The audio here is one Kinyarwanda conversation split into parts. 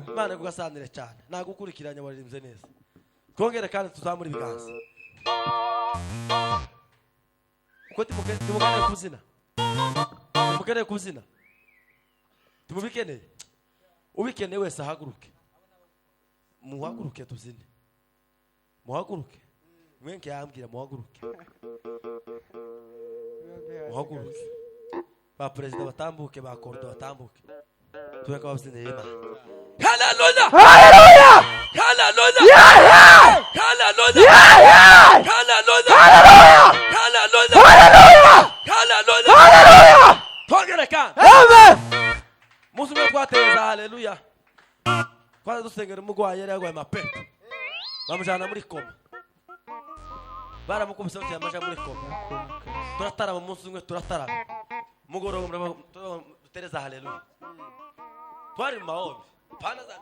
Imana kugasanire cyane nagukurikiranya waririmbye neza twongere kandi tuzamura ibiganza uko timukane kuzina tumubikeneye ubikeneye wese ahaguruke muhaguruke tuzine muhaguruke mwenke yambwira muhaguruke ba president batambuke ba kordo batambuke tuweka wabzine yema Hallelujah! Hallelujah! Hallelujah! Yeah! Hallelujah! Yeah! Hallelujah! Hallelujah! Hallelujah! Hallelujah! Hallelujah! Hallelujah! Tongere kan. Amen. Musume kwateza hallelujah. Kwanza dusengera umugwayi yari yagwaye mapepo. Bamujana muri koma. Baramukubise cyane amaja muri koma. Turatarama umunsi umwe turatarama. Mugoroba dutereza hallelujah. Twari mu maombi. Pana za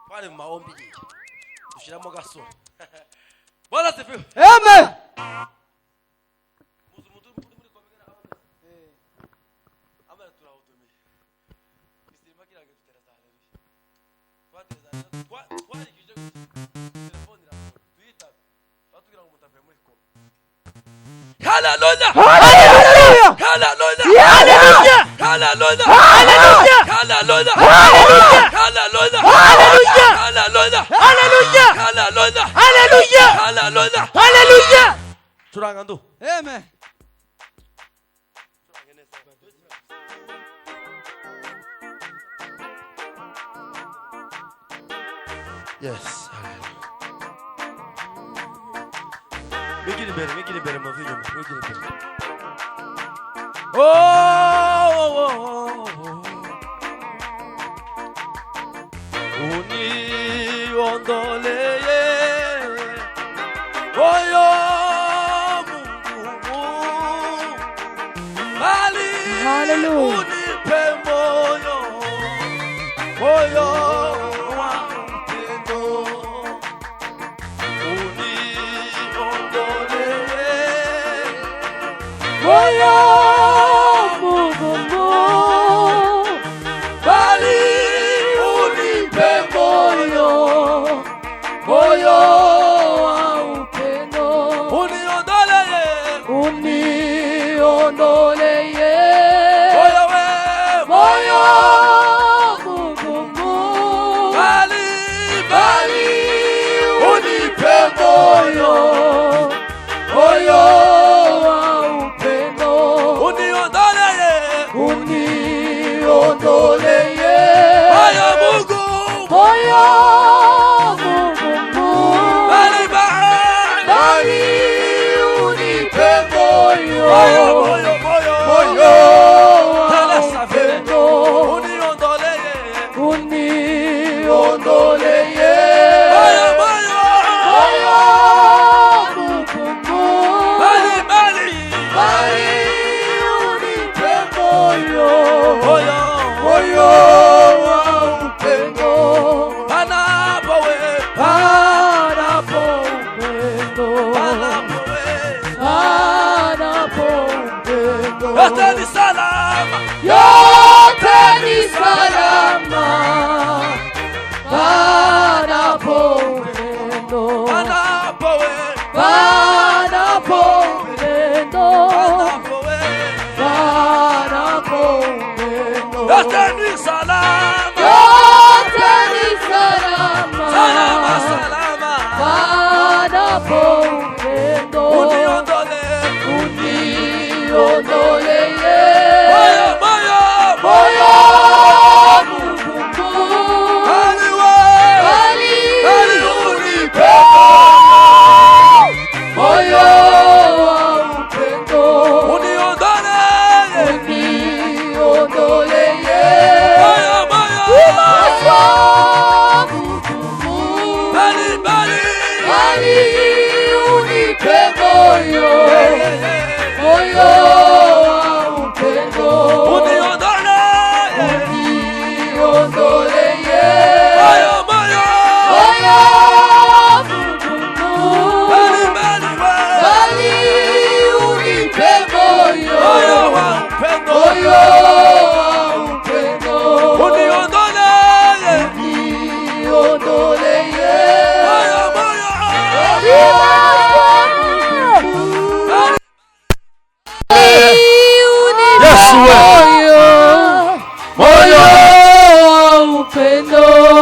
twari mu maombi nyinshi. Dushiramo gasoro. Bwana sifiwe. Amen. Hallelujah! Hallelujah! Hallelujah! Hallelujah! Hallelujah! Hallelujah! Hallelujah! Hallelujah! Hallelujah! Hallelujah! Hallelujah! Hallelujah! Hallelujah! Hallelujah! Hallelujah! Hallelujah! Curanga ndu. Amen. Yes. Migiri bere mu vinyo, migiri bere. Uni ondoleye. Oyo Mungu. Bali. Hallelujah. Uni pemoyo. Oyo.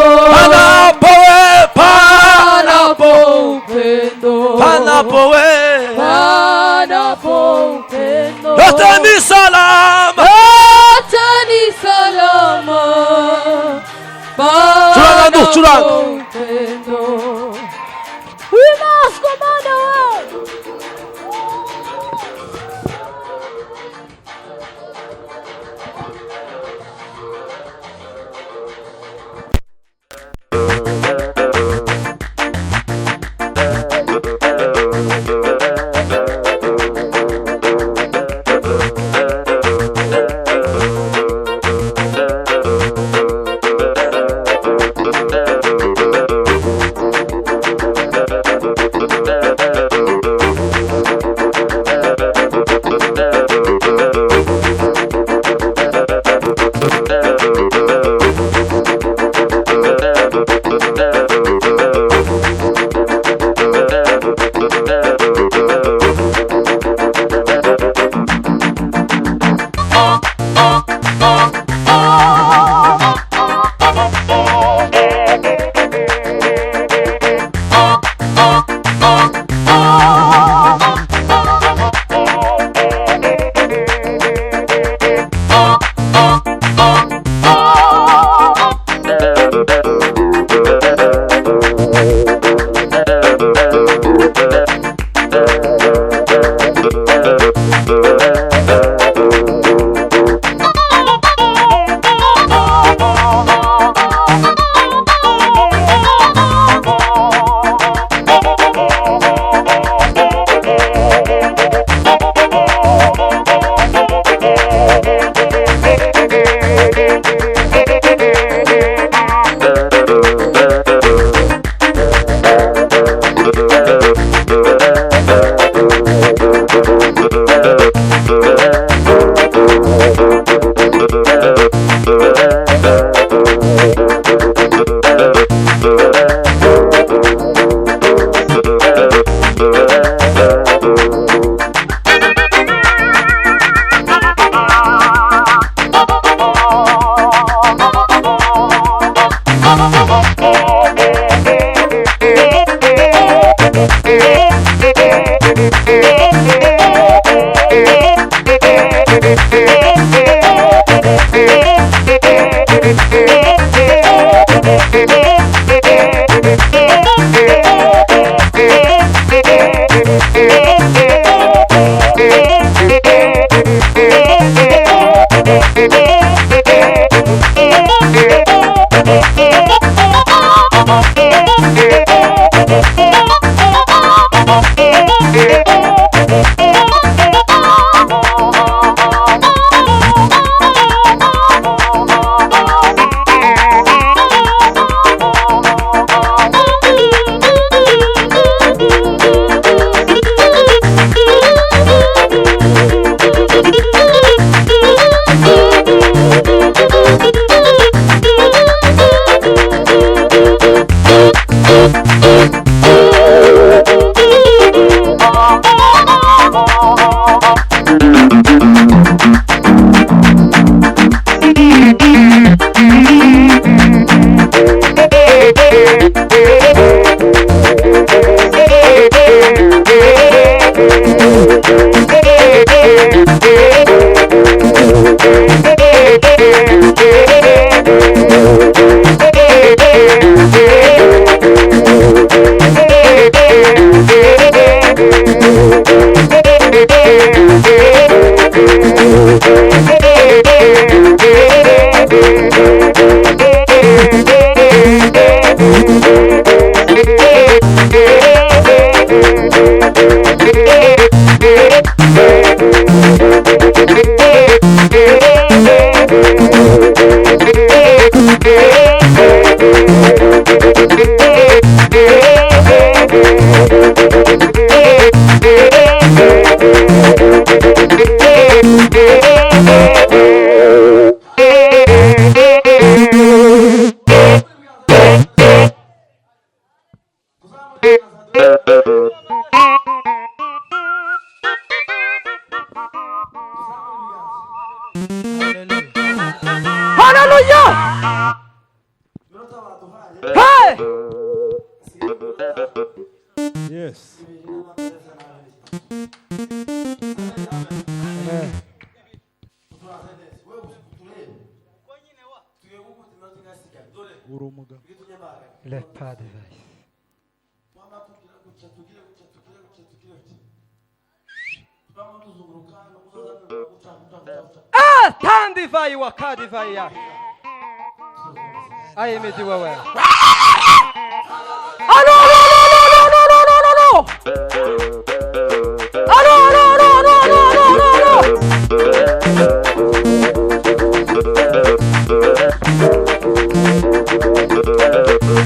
Panapo we, Panapo upendo. Panapo we, Panapo upendo. yote ni salama. Yote ni salama. Panapo upendo. We must come on away. Hey! Yes. Amen. Urumuga. Le pas de vice. Ah! Tandify wakadify ya. Ayemedi wewe. Allo!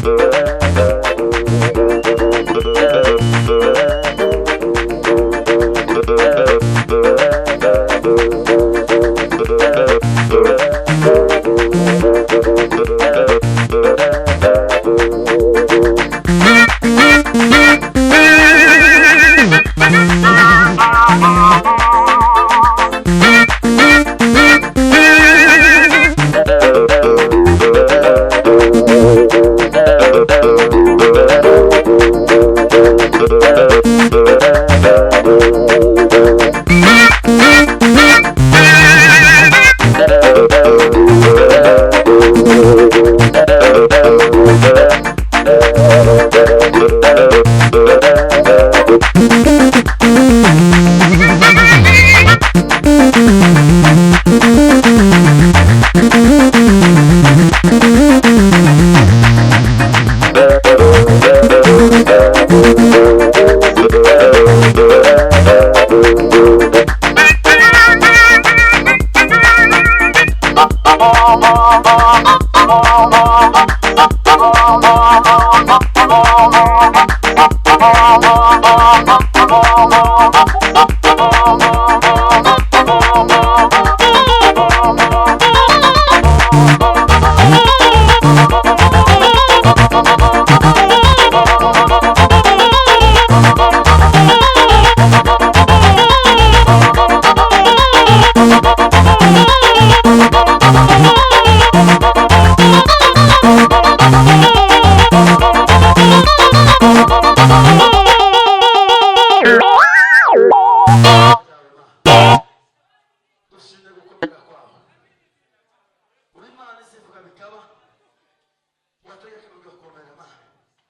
Allo!